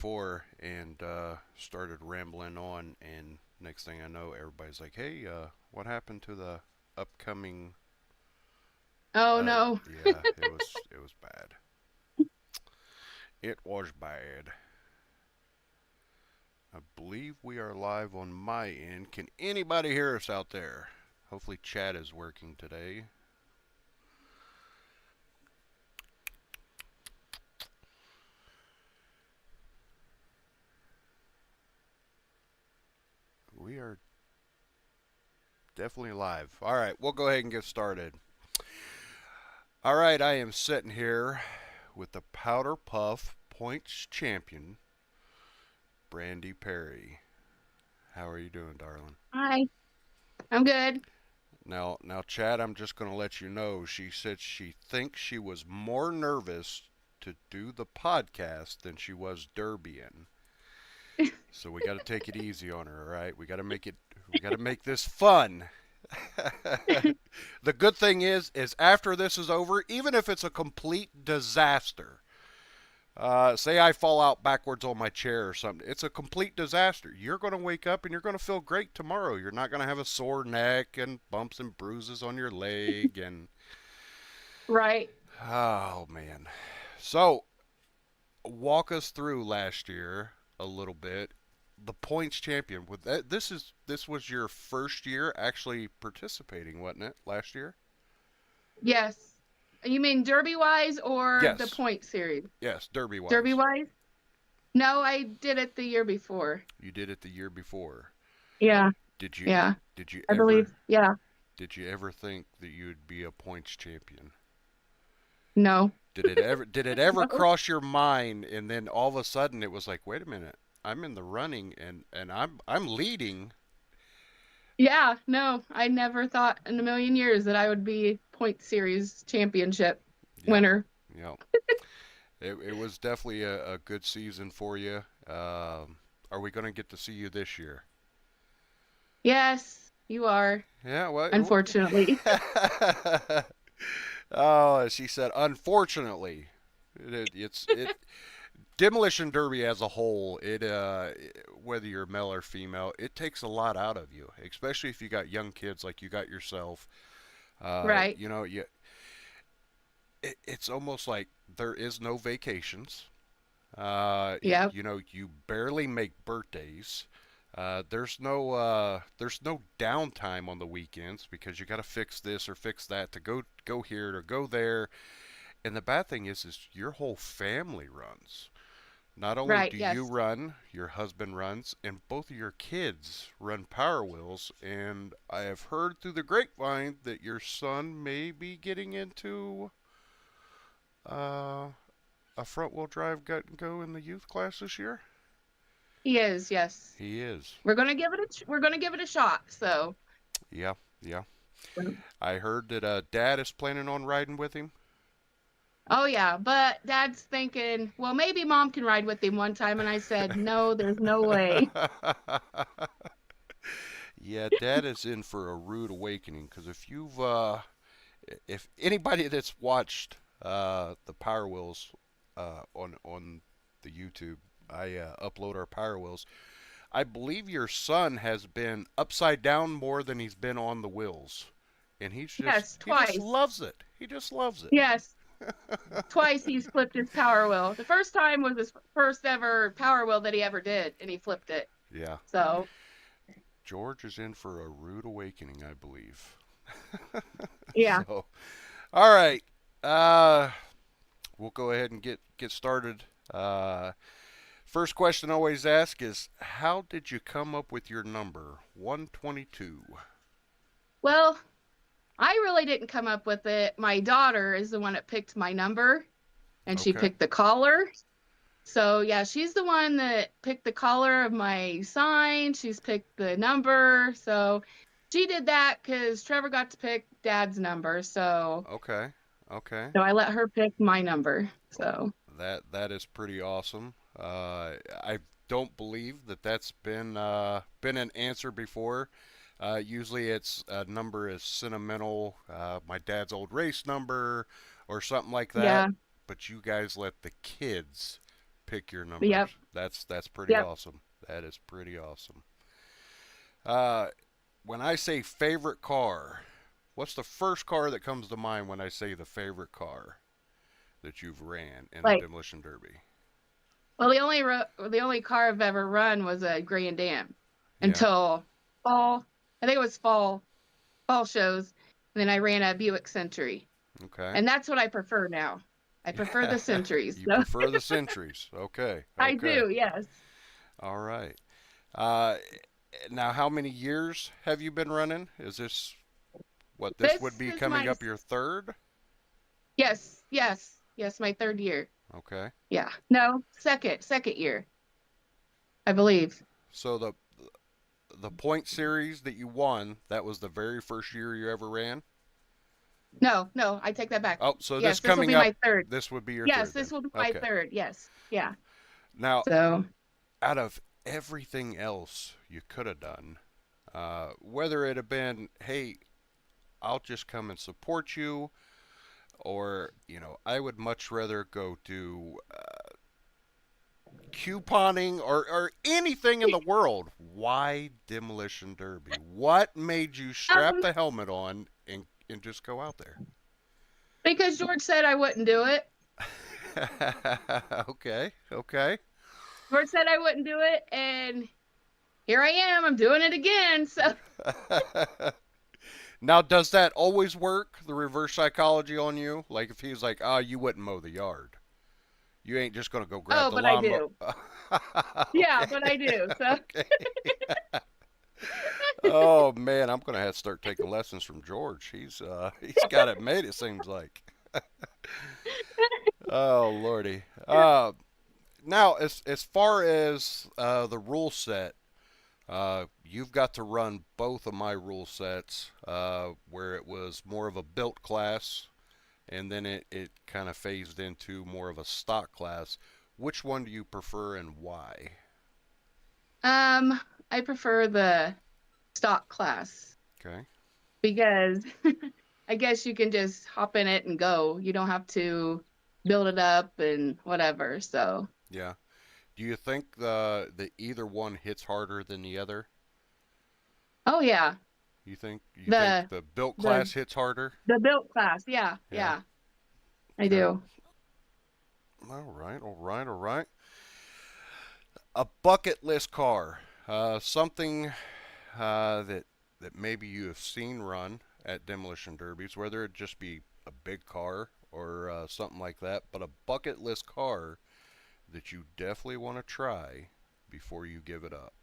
before and started rambling on, and next thing I know, everybody's like, "Hey, what happened to the upcoming?" Oh no. Yeah, it was bad. It was bad. I believe we are live on my end. Can anybody hear us out there? Hopefully, chat is working today. We are definitely live. All right, we'll go ahead and get started. All right, I am sitting here with the Powder Puff Points champion, Brandi Perry. How are you doing, darling? Hi. I'm good. Now, Chad, I'm just going to let you know. She said she thinks she was more nervous to do the podcast than she was Derbian. So we got to take it easy on her, all right? We got to make this fun. The good thing is after this is over, even if it's a complete disaster, say I fall out backwards on my chair or something. It's a complete disaster. You're going to wake up and you're going to feel great tomorrow. You're not going to have a sore neck and bumps and bruises on your leg and Right. oh man. So, walk us through last year a little bit. The points champion with that this was your first year actually participating, wasn't it? Last year? Yes. You mean Derby wise or the Yes. point series? Yes, derby Derby wise. wise? No, I did it the year before. You did it the year before. Yeah. Did you Yeah. did you I ever believe. Yeah. Did you ever think that you'd be a points champion? No. Did it ever No. cross your mind and then all of a sudden it was like, wait a minute, I'm in the running and I'm leading. Yeah. No. I never thought in a million years that I would be point series championship Yep, winner. yep. It was definitely a good season for you. Are we going to get to see you this year? Yes, you are. Yeah, well. Unfortunately. Oh, she said, unfortunately, it's demolition derby as a whole. Whether you're male or female, it takes a lot out of you, especially if you got young kids like you got yourself. Right. It's almost like there is no vacations. Yep. You barely make birthdays. There's no downtime on the weekends because you got to fix this or fix that to go here or go there. And the bad thing is your whole family runs. Not only Right. do you Yes. run, your husband runs, and both of your kids run Power Wheels. And I have heard through the grapevine that your son may be getting into uh, a front wheel drive gut and go in the youth class this year. He is. Yes. He is. We're gonna give it a shot. So. Yeah, yeah. I heard that Dad is planning on riding with him. Oh yeah, but Dad's thinking, well, maybe Mom can ride with him one time, and I said, no, there's no way. Yeah, Dad is in for a rude awakening because if anybody that's watched the Power Wheels on the YouTube, I upload our Power Wheels. I believe your son has been upside down more than he's been on the wheels, and Yes, he just twice. loves it. He just loves it. Yes, twice he's flipped his power wheel. The first time was his first ever power wheel that he ever did, and he flipped it. Yeah, So George is in for a rude awakening, I believe. yeah. So, all right, uh, we'll go ahead and get started. First question I always ask is, how did you come up with your number 122? Well, I really didn't come up with it. My daughter is the one that picked my number, and she Okay. picked the collar. So yeah, she's the one that picked the color of my sign. She's picked the number. So she did that because Trevor got to pick Dad's number. So Okay. Okay. so I let her pick my number. So That is pretty awesome. I don't believe that that's been an answer before. Usually it's a number is sentimental, my dad's old race number or something like that. yeah, But you guys let the kids pick your numbers. Yep. That's pretty Yep. awesome. That is pretty awesome. Uh, when I say favorite car, what's the first car that comes to mind when I say the favorite car that you've ran in a Like, demolition derby? well, the only car I've ever run was a Grand Am Yeah. until fall. I think it was fall shows. And then I ran a Buick Century, Okay. and that's what I prefer now. I prefer the Centuries. You So prefer the centuries. Okay. I Okay. do, yes. All right. Uh, now, how many years have you been running? Is this what this would This be is coming my up your third? yes, my third year. Okay. Yeah, no, second year, I believe. So the point series that you won, that was the very first year you ever ran? No, no, I take that back. Oh, so this Yes, this will coming be up, my third. this would be your Yes, third this then. will be my Okay. third. Yes, yeah. Now, So out of everything else you could have done, whether it had been, hey, I'll just come and support you, or, I would much rather go do couponing or anything in the world. Why Demolition Derby? What made you strap um, the helmet on and just go out there? because George said I wouldn't do it. Okay, okay. George said I wouldn't do it, and here I am. I'm doing it again. So, Now, does that always work, the reverse psychology on you? Like if he's like, oh, you wouldn't mow the yard. You ain't just going to go grab oh, the but I lawnmower. do. Yeah, Okay, but I do. So, okay. Oh man, I'm gonna have to start taking lessons from George. He's got it made. It seems like. Oh lordy. Now as far as the rule set, you've got to run both of my rule sets, where it was more of a built class, and then it kind of phased into more of a stock class. Which one do you prefer and why? um, I prefer the stock class Okay. because I guess you can just hop in it and go. You don't have to build it up and whatever. So, Yeah. Do you think the either one hits harder than the other? oh yeah, You think the the built the class hits harder? the built class. Yeah, Yeah. yeah, I Okay. do. All right. All right. All right. A bucket list car. Something that maybe you have seen run at demolition derbies, whether it just be a big car or something like that, but a bucket list car that you definitely want to try before you give it up.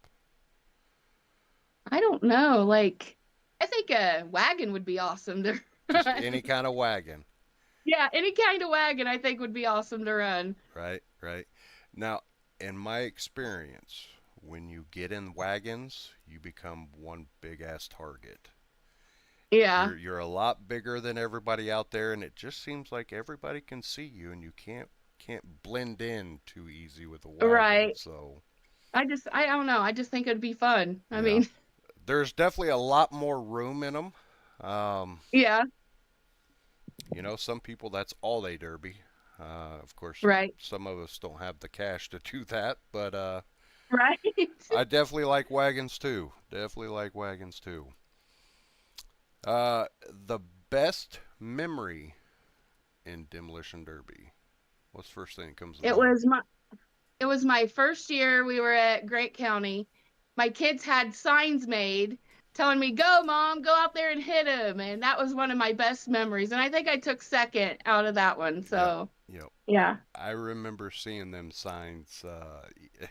I don't know. Like, I think a wagon would be awesome to Just run. any kind of wagon. Yeah, any kind of wagon I think would be awesome to run. Right, right. Now, in my experience, when you get in wagons, you become one big ass target. Yeah, You're a lot bigger than everybody out there, and it just seems like everybody can see you, and you can't blend in too easy with a wagon. right. So I don't know. I just think it'd be fun. I yeah, mean, there's definitely a lot more room in them. Um, yeah, some people that's all they derby. Of course, right, some of us don't have the cash to do that, but right. I definitely like wagons too. Definitely like wagons too. The best memory in Demolition Derby. What's the first thing that comes to It mind? was my it was my first year we were at Grant County. My kids had signs made telling me, "Go, mom, go out there and hit him." And that was one of my best memories. And I think I took second out of that one. Yep, So, yep. yeah. I remember seeing them signs.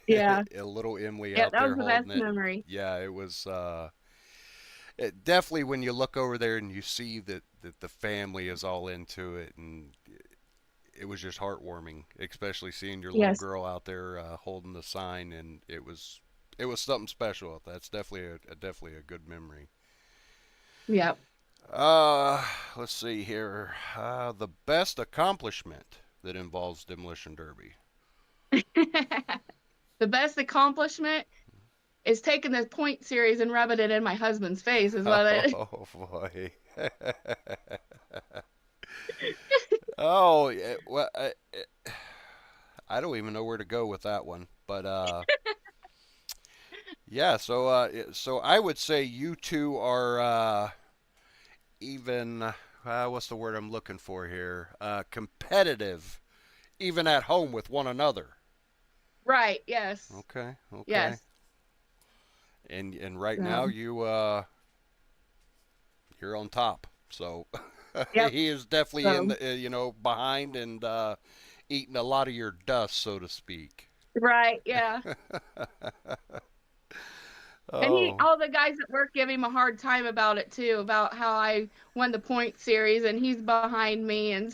Yeah. A little Emily Yeah, out that was there the holding best it. memory. Yeah, it was. Definitely when you look over there and you see that the family is all into it, and it was just heartwarming, especially seeing your little Yes. girl out there holding the sign, and it was something special. That's definitely definitely a good memory. Yeah. Uh, let's see here. The best accomplishment that involves demolition derby. The best accomplishment is taking the point series and rubbing it in my husband's face is what it Oh boy. Oh, yeah, well, I don't even know where to go with that one. But yeah, so I would say you two are even what's the word I'm looking for here? Competitive, even at home with one another. Right. Yes. Okay, okay. Yes. And right now So, you're on top. So yep. he is definitely in So, the behind and eating a lot of your dust, so to speak. right. Yeah. And Oh. all the guys at work give him a hard time about it too, about how I won the point series and he's behind me, and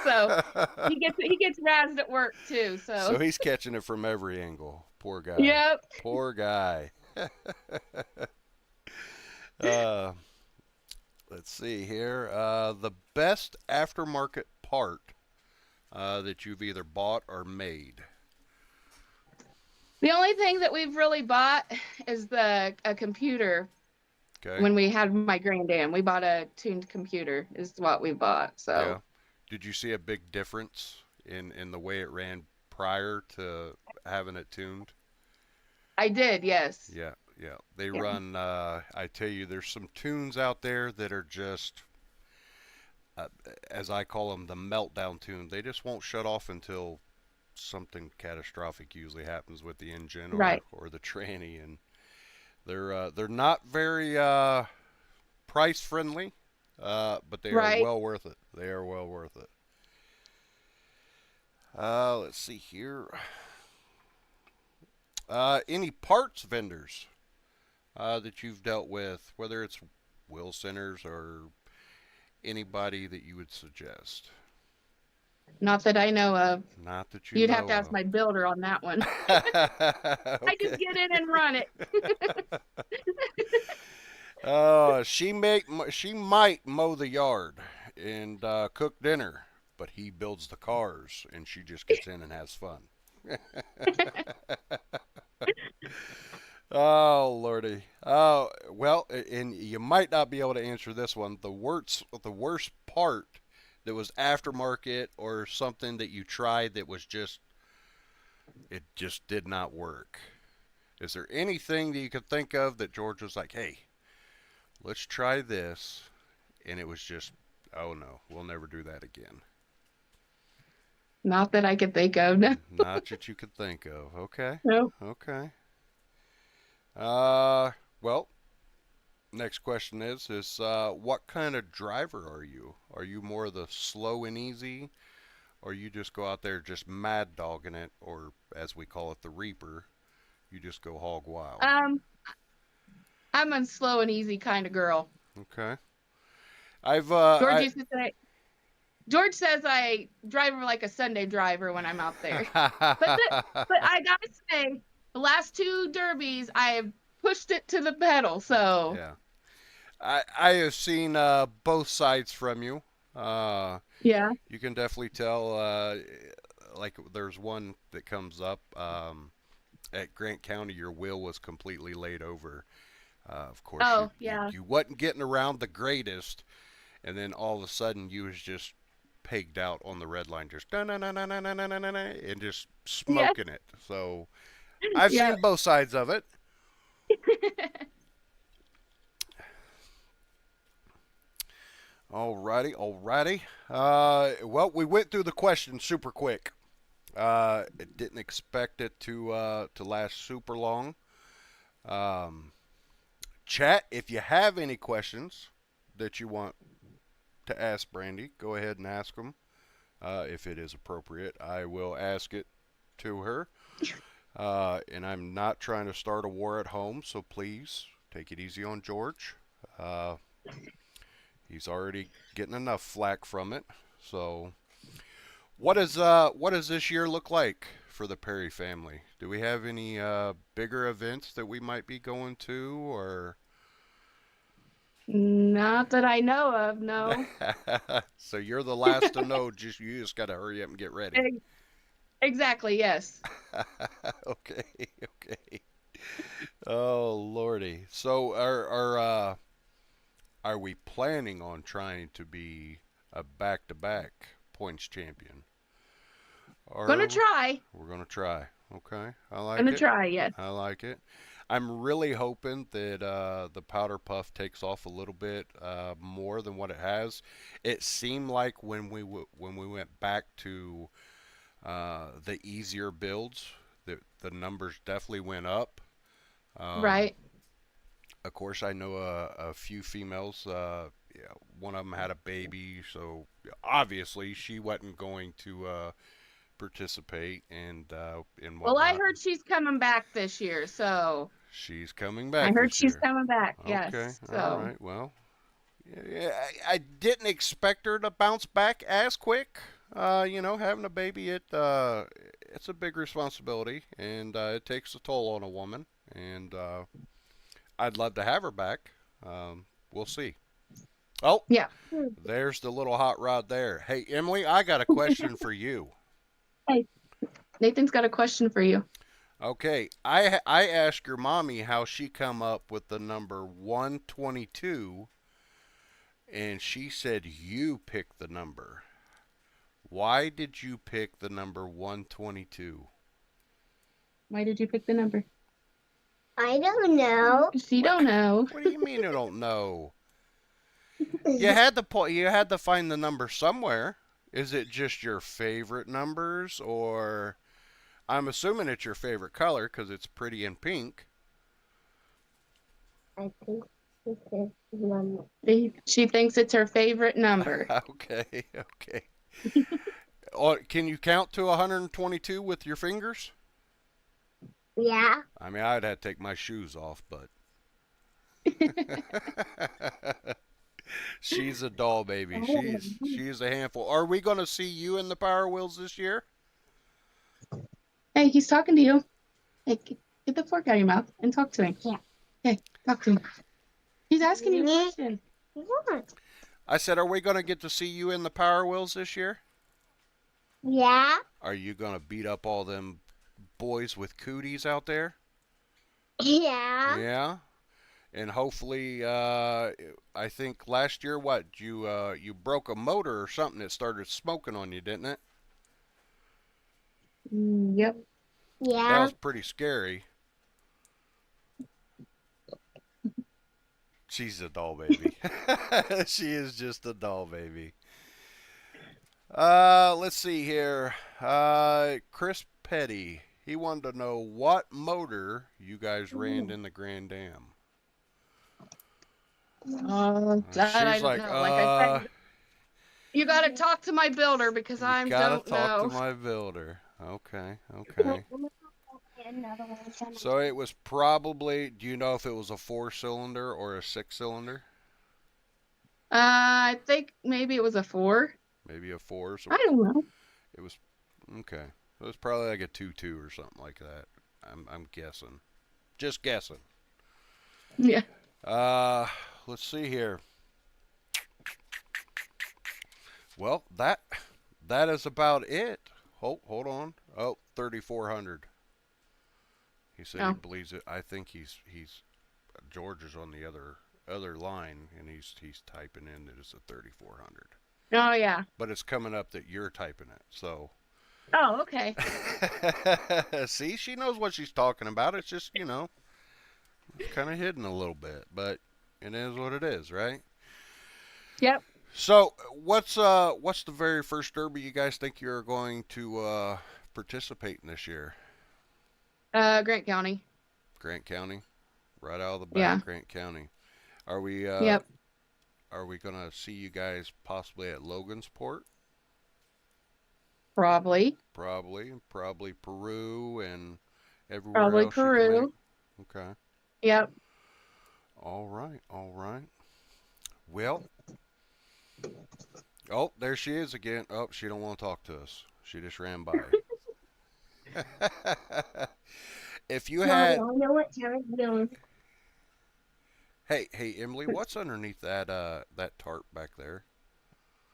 so he gets razzed at work too. So So, he's catching it from every angle. Poor guy. yep. Poor guy. uh, let's see here. The best aftermarket part that you've either bought or made. The only thing that we've really bought is the a computer. Okay. When we had my granddam, we bought a tuned computer. Is what we bought. So Yeah. Did you see a big difference in the way it ran prior to having it tuned? I did. Yes. Yeah, yeah. They Yeah. run. I tell you, there's some tunes out there that are just, uh, as I call them, the meltdown tune. They just won't shut off until something catastrophic usually happens with the engine Right. or the tranny, and they're not very price friendly, but they are Right. well worth it. They are well worth it. Let's see here. Any parts vendors that you've dealt with, whether it's Will Centers or anybody that you would suggest? Not that I know of. Not that you You'd have to ask know my builder on that one. of. I just Okay. get in and run it. She might mow the yard and cook dinner, but he builds the cars, and she just gets in and has fun. Oh lordy. Oh well, and you might not be able to answer this one. The worst part that was aftermarket or something that you tried that was just it just did not work. Is there anything that you could think of that George was like, "Hey, let's try this," and it was just, "Oh no, we'll never do that again." Not that I could think of. No. Not that you could think of. Okay. No. Okay. Uh, well, next question is what kind of driver are you? Are you more the slow and easy, or you just go out there just mad dogging it, or as we call it, the Reaper? You just go hog wild. Um, I'm a slow and easy kind of girl. Okay. I've George used to say. George says I drive like a Sunday driver when I'm out there. But but I gotta say, the last two derbies, I have pushed it to the pedal. So Yeah. I have seen both sides from you. Uh, yeah. you can definitely tell. Like there's one that comes up at Grant County. Your wheel was completely laid over. Of course, you, Oh you yeah. you wasn't getting around the greatest, and then all of a sudden you was just pegged out on the red line, just na na na na na na na na and just Yeah. smoking it. So I've Yeah. seen both sides of it. Alrighty, alrighty. Well, we went through the questions super quick. Didn't expect it to last super long. Um, Chat, if you have any questions that you want to ask Brandi, go ahead and ask them. If it is appropriate, I will ask it to her. And I'm not trying to start a war at home, so please take it easy on George. Uh, he's already getting enough flack from it. So, what does this year look like for the Perry family? Do we have any bigger events that we might be going to, or Not that I know of. No. so you're the last to know? You just got to hurry up and get ready. E- Exactly. Yes. Okay, okay. Oh lordy. So are we planning on trying to be a back-to-back points champion, Gonna Or try. we're gonna try. Okay, I like Gonna it. try, yes. I like it. I'm really hoping that the powder puff takes off a little bit more than what it has. It seemed like when we went back to the easier builds, the numbers definitely went up. Um, Right. of course, I know a few females. Yeah, one of them had a baby, so obviously she wasn't going to participate and Well, I whatnot. heard she's coming back this year, so She's coming I back heard this she's year. coming back. Okay, Yes. all So right. Well, yeah, I didn't expect her to bounce back as quick. Having a baby, it's a big responsibility, and it takes a toll on a woman. And I'd love to have her back. We'll see. Oh, yeah. there's the little hot rod there. Hey, Emily, I got a question for you. Hey, Nathan's got a question for you. Okay, I asked your mommy how she come up with the number 122, and she said you picked the number. Why did you pick the number 122? Why did you pick the number? I don't know. She What? don't know. What do you mean you don't know? You had to find the number somewhere. Is it just your favorite numbers, or I'm assuming it's your favorite color because it's pretty in pink. I think this is one. She thinks it's her favorite number. Okay, okay. Oh, can you count to 122 with your fingers? Yeah. I mean, I'd have to take my shoes off, but she's a doll baby. She's a handful. Are we going to see you in the Power Wheels this year? Hey, he's talking to you. Hey, get the fork out of your mouth and talk to him. Yeah. Hey, talk to him. He's asking you a question. Yeah. I said, are we going to get to see you in the Power Wheels this year? Yeah. Are you going to beat up all them boys with cooties out there? Yeah. Yeah. And hopefully, I think last year, what you broke a motor or something that started smoking on you, didn't it? Yep. That Yeah. was pretty scary. She's a doll baby. She is just a doll baby. Let's see here. Chris Petty. He wanted to know what motor you guys ran in the Grand Dam. That I She's don't like, know. Like I said, you got to talk to my builder because you I gotta don't talk to know. my builder. Okay, okay. Another one. So it was probably, do you know if it was a 4 cylinder or a 6 cylinder? I think maybe it was a 4. Maybe a 4. So I don't know. it was, okay. It was probably like a 2.2 or something like that. I'm guessing. Just guessing. Yeah. Uh, let's see here. Well, that is about it. Hold on. Oh, 3,400. He said he Oh. believes it. I think he's George is on the other line, and he's typing in that it's a 3,400. Oh yeah. But it's coming up that you're typing it. So Oh, okay. see, she knows what she's talking about. It's just it's kind of hidden a little bit, but it is what it is, right? Yep. So what's the very first derby you guys think you're going to participate in this year? Grant County. Grant County, right out of the bat, Yeah. Grant County. Are we Yep. are we gonna see you guys possibly at Logansport? Probably. Probably Peru and everywhere Probably else you can make. Peru. Okay. Yep. All right. All right. Well, oh, there she is again. Oh, she don't want to talk to us. She just ran by. If you Mommy, I had, know what Tara's doing. hey Emily, what's underneath that tarp back there?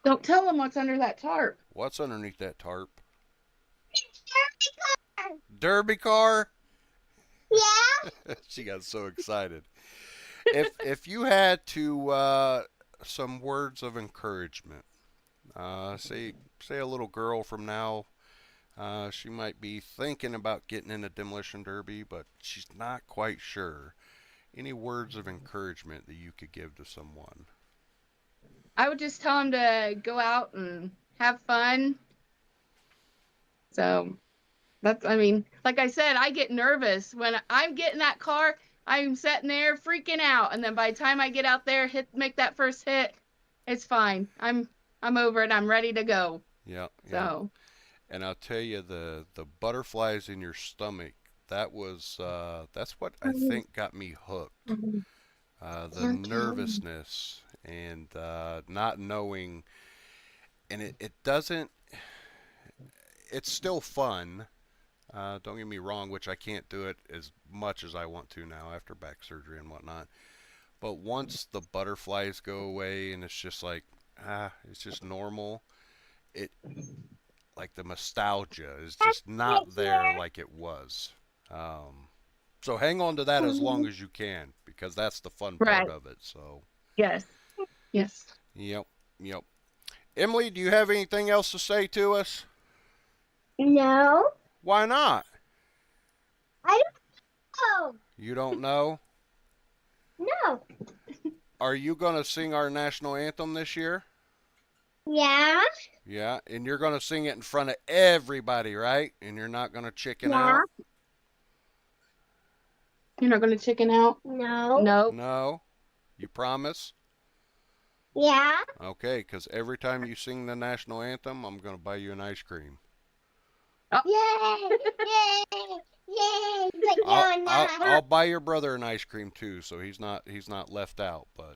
Don't tell him what's under that tarp. What's underneath that tarp? It's Derby car. Derby car. Yeah. She got so excited. If you had to some words of encouragement, say a little girl from now She might be thinking about getting in a demolition derby, but she's not quite sure. Any words of encouragement that you could give to someone? I would just tell him to go out and have fun. So I mean, like I said, I get nervous when I'm getting that car. I'm sitting there freaking out, and then by the time I get out there, make that first hit, it's fine. I'm over it. I'm ready to go. Yeah, yeah. So And I'll tell you, the butterflies in your stomach. That's what I think got me hooked. The nervousness and not knowing, and it doesn't. It's still fun. Don't get me wrong, which I can't do it as much as I want to now after back surgery and whatnot. But once the butterflies go away and it's just like, it's just normal. It like the nostalgia is just not there like it was. Um, so hang on to that as long as you can because that's the fun part right. of it. So, Yes. Yes. yep, yep. Emily, do you have anything else to say to us? No. Why not? I don't know. You don't know? No. Are you going to sing our national anthem this year? Yeah. Yeah, and you're going to sing it in front of everybody, right? And you're not going to chicken Yeah. out? You're not going to chicken out? No. Nope. No? You promise? Yeah. Okay, because every time you sing the national anthem, I'm going to buy you an ice cream. Yay! Yay! Yay! But I'll buy your brother an ice cream too, so he's not left out. But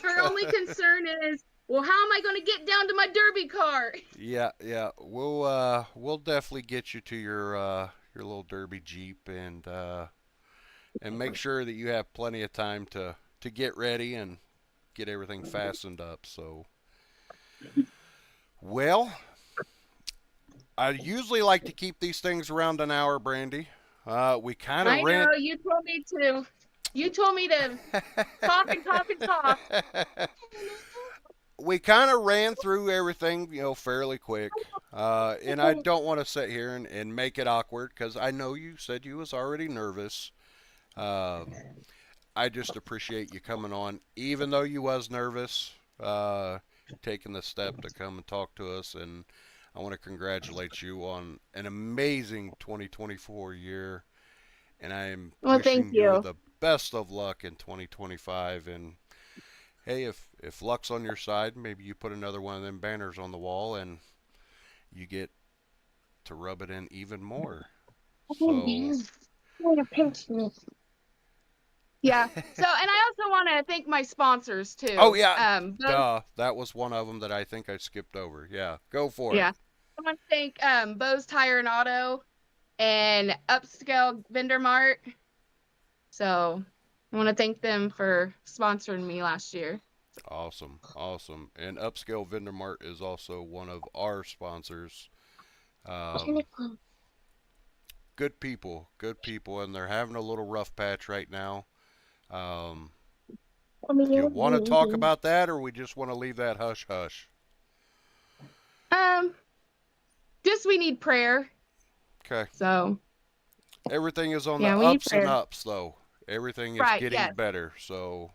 Her only concern is, well, how am I going to get down to my derby car? yeah, yeah, we'll definitely get you to your little derby jeep and make sure that you have plenty of time to get ready and get everything fastened up. So, well, I usually like to keep these things around an hour, Brandy. We kind of I ran. know, you told me to. You told me to talk and talk and talk. We kind of ran through everything, fairly quick. And I don't want to sit here and make it awkward because I know you said you was already nervous. Um, I just appreciate you coming on, even though you was nervous, taking the step to come and talk to us. And I want to congratulate you on an amazing 2024 year. And I am Well, thank wishing you you. the best of luck in 2025. And hey, if luck's on your side, maybe you put another one of them banners on the wall and you get to rub it in even more. So, You're gonna pinch me. Yeah. So, and I also want to thank my sponsors too. oh yeah, Bose, that was one of them that I think I skipped over. Yeah, go for it. yeah. I want to thank Bose Tire and Auto and Upscale Vendor Mart. So, I want to thank them for sponsoring me last year. Awesome, awesome. And Upscale Vendor Mart is also one of our sponsors. Um, good people, and they're having a little rough patch right now. Um, do you want to talk about that, or we just want to leave that hush hush? Um, just we need prayer. Okay. So, Everything is on the yeah, we need ups and prayer. ups, though. Everything is Right, getting yes. better. So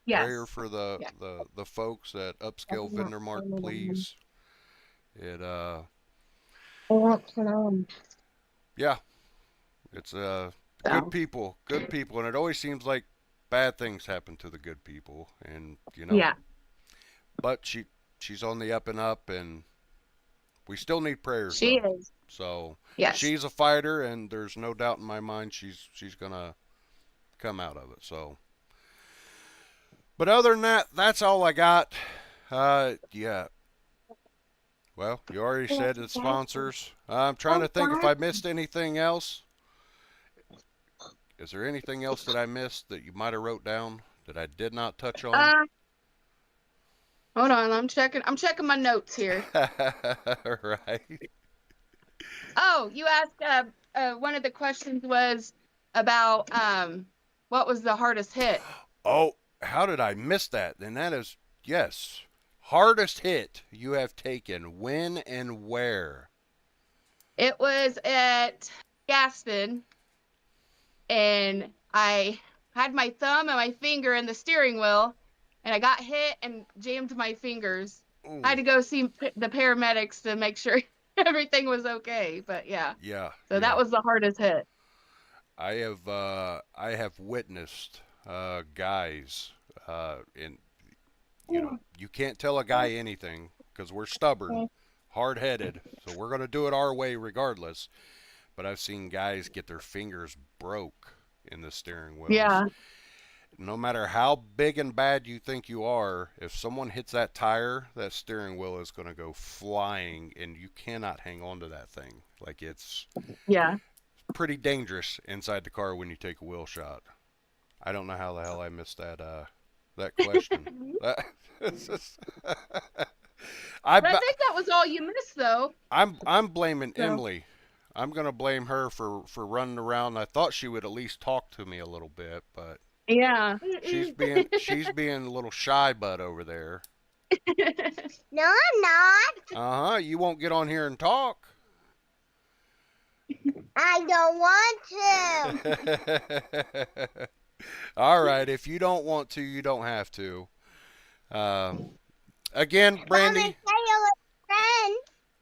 Yes. prayer for the, Yeah. the folks at Upscale Vendor Mart, please. It I want to know. yeah, it's So, good people, and it always seems like bad things happen to the good people, and yeah, but she's on the up and up, and we still need prayers she though. is. So Yes. she's a fighter, and there's no doubt in my mind she's gonna come out of it. So, but other than that, that's all I got. Yeah. Well, you already said the sponsors. I'm trying to think if I missed anything else. Is there anything else that I missed that you might have wrote down that I did not touch on? Hold on, I'm checking my notes here. Right. Oh, you asked one of the questions was about what was the hardest hit? Oh, how did I miss that? And that is, yes, hardest hit you have taken. When and where? It was at Gaston, and I had my thumb and my finger in the steering wheel, and I got hit and jammed my fingers. I had Ooh. to go see the paramedics to make sure everything was okay. But yeah, Yeah, so that yeah. was the hardest hit. I have witnessed guys in you know, you can't tell a guy anything because we're stubborn, hard-headed, so we're going to do it our way regardless. But I've seen guys get their fingers broke in the steering wheels. Yeah, No matter how big and bad you think you are, if someone hits that tire, that steering wheel is going to go flying and you cannot hang on to that thing. Like it's yeah. pretty dangerous inside the car when you take a wheel shot. I don't know how the hell I missed that question. That, I But I think that was all you missed, though. I'm blaming So Emily. I'm gonna blame her for running around. I thought she would at least talk to me a little bit, but yeah. she's being a little shy butt over there. No, I'm not. Uh huh. You won't get on here and talk. I don't want to. All right. If you don't want to, you don't have to. Um, again, But I'm gonna Brandy. show you a little friend.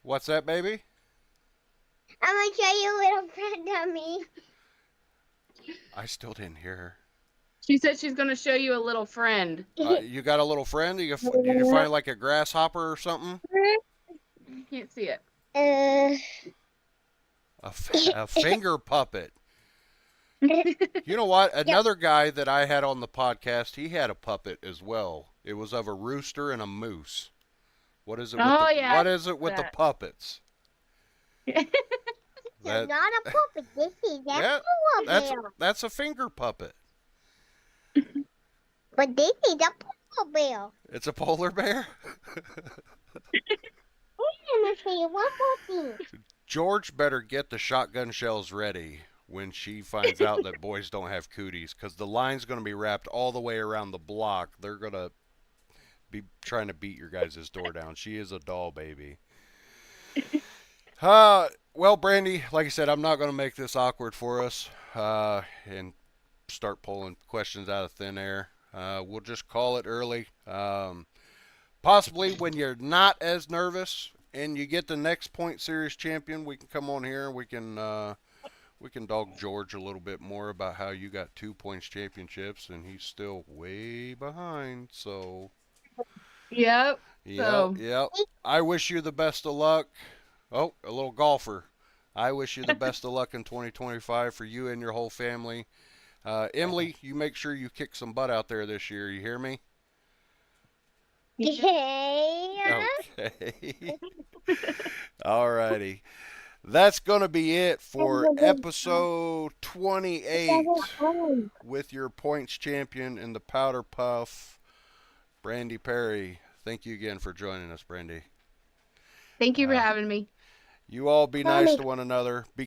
What's that, baby? I'm gonna show you a little friend of me. I still didn't hear her. She said she's going to show you a little friend. You got a little friend? Did you find like a grasshopper or something? You can't see it. uh, A finger puppet. You know what? Another guy that I had on the podcast, he had a puppet as well. It was of a rooster and a moose. What is it with Oh, the yeah, What is it with the that. puppets? it's That not a puppet. This is a yeah, polar bear. that's a finger puppet. But this is a polar bear. It's a polar bear. I'm gonna show you one more thing. George better get the shotgun shells ready when she finds out that boys don't have cooties, because the line's going to be wrapped all the way around the block. They're going to be trying to beat your guys' door down. She is a doll baby. Well, Brandy, like I said, I'm not going to make this awkward for us and start pulling questions out of thin air. We'll just call it early. Possibly when you're not as nervous and you get the next point series champion, we can come on here and we can dog George a little bit more about how you got 2 points championships and he's still way behind. So Yep. yep, So yep. I wish you the best of luck. Oh, a little golfer. I wish you the best of luck in 2025 for you and your whole family. Emily, you make sure you kick some butt out there this year. You hear me? Yeah. Okay. All righty. That's going to be it for episode 28 with your points champion in the Powder Puff, Brandi Perry. Thank you again for joining us, Brandi. thank you for Uh, having me. You all be nice to one another. Be